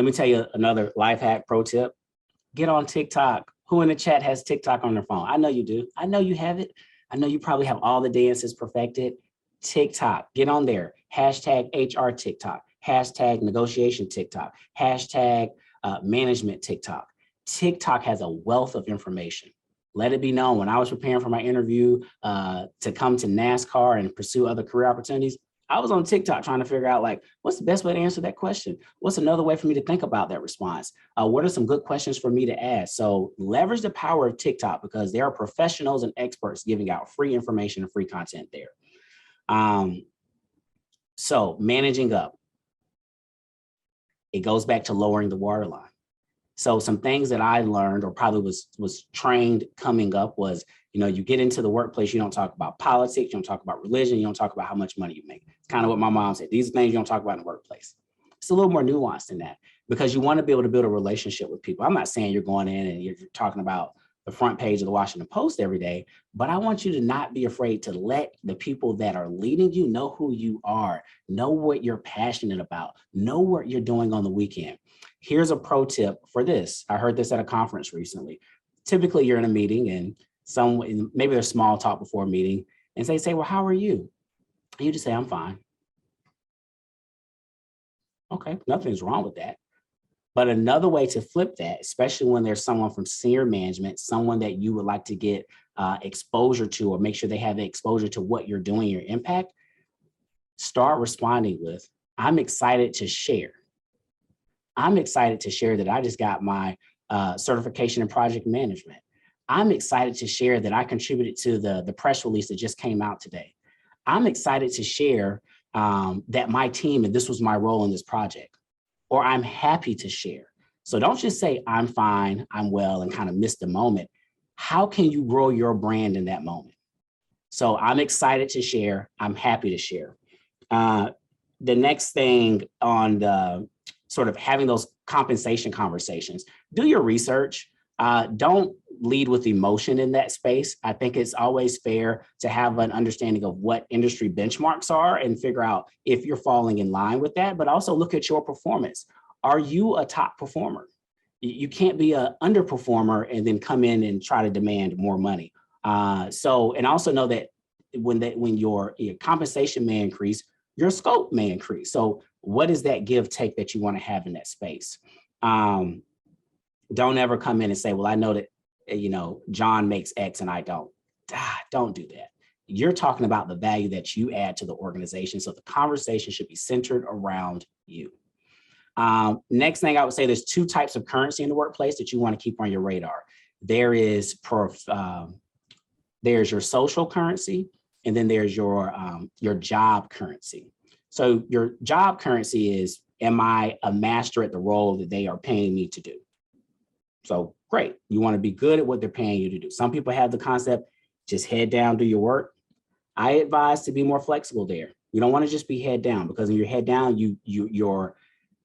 Let me tell you another life hack pro tip. Get on TikTok. Who in the chat has TikTok on their phone? I know you do. I know you have it. I know you probably have all the dances perfected. TikTok, get on there. Hashtag HR TikTok. Hashtag negotiation TikTok. Hashtag management TikTok. TikTok has a wealth of information. Let it be known, when I was preparing for my interview to come to NASCAR and pursue other career opportunities, I was on TikTok trying to figure out, like, what's the best way to answer that question? What's another way for me to think about that response? What are some good questions for me to ask? So leverage the power of TikTok, because there are professionals and experts giving out free information and free content there. So managing up, it goes back to lowering the waterline. So some things that I learned, or probably was trained coming up, was, you get into the workplace, you don't talk about politics, you don't talk about religion, you don't talk about how much money you make. It's kind of what my mom said. These are things you don't talk about in the workplace. It's a little more nuanced than that, because you want to be able to build a relationship with people. I'm not saying you're going in and you're talking about the front page of the Washington Post every day, but I want you to not be afraid to let the people that are leading you know who you are, know what you're passionate about, know what you're doing on the weekend. Here's a pro tip for this. I heard this at a conference recently. Typically you're in a meeting and maybe there's small talk before a meeting, and they say, well, how are you? And you just say, I'm fine. Okay, nothing's wrong with that. But another way to flip that, especially when there's someone from senior management, someone that you would like to get exposure to, or make sure they have the exposure to what you're doing, your impact, start responding with, I'm excited to share. I'm excited to share that I just got my certification in project management. I'm excited to share that I contributed to the press release that just came out today. I'm excited to share that my team, and this was my role in this project, or I'm happy to share. So don't just say, I'm fine, I'm well, and kind of miss the moment. How can you grow your brand in that moment? So I'm excited to share, I'm happy to share. The next thing on the sort of having those compensation conversations, do your research. Don't lead with emotion in that space. I think it's always fair to have an understanding of what industry benchmarks are and figure out if you're falling in line with that, but also look at your performance. Are you a top performer? You can't be an underperformer and then come in and try to demand more money. And also know that when your compensation may increase, your scope may increase. So what is that give take that you want to have in that space? Don't ever come in and say, well, I know that, John makes X and I don't. Don't do that. You're talking about the value that you add to the organization. So the conversation should be centered around you. Next thing I would say, there's two types of currency in the workplace that you want to keep on your radar. There's your social currency, and then there's your job currency. So your job currency is, am I a master at the role that they are paying me to do? So great. You want to be good at what they're paying you to do. Some people have the concept, just head down, do your work. I advise to be more flexible there. You don't want to just be head down, because when you're head down, your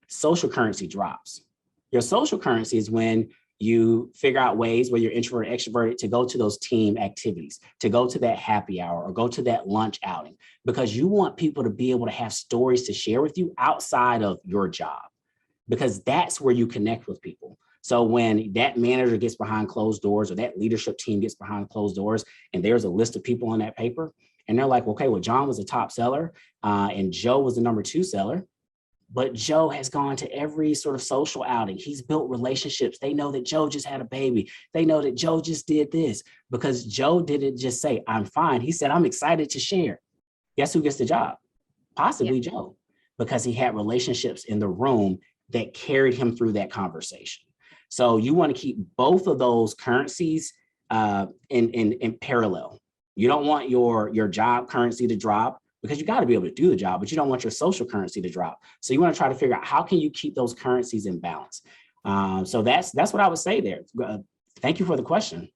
social currency drops. Your social currency is when you figure out ways where you're introverted, extroverted, to go to those team activities, to go to that happy hour or go to that lunch outing, because you want people to be able to have stories to share with you outside of your job, because that's where you connect with people. So when that manager gets behind closed doors, or that leadership team gets behind closed doors, and there's a list of people on that paper, and they're like, okay, well, John was the top seller and Joe was the number 2 seller. But Joe has gone to every sort of social outing. He's built relationships. They know that Joe just had a baby. They know that Joe just did this, because Joe didn't just say, I'm fine. He said, I'm excited to share. Guess who gets the job? Possibly Joe, because he had relationships in the room that carried him through that conversation. So you want to keep both of those currencies in parallel. You don't want your job currency to drop, because you got to be able to do the job, but you don't want your social currency to drop. So you want to try to figure out, how can you keep those currencies in balance? So that's what I would say there. Thank you for the question.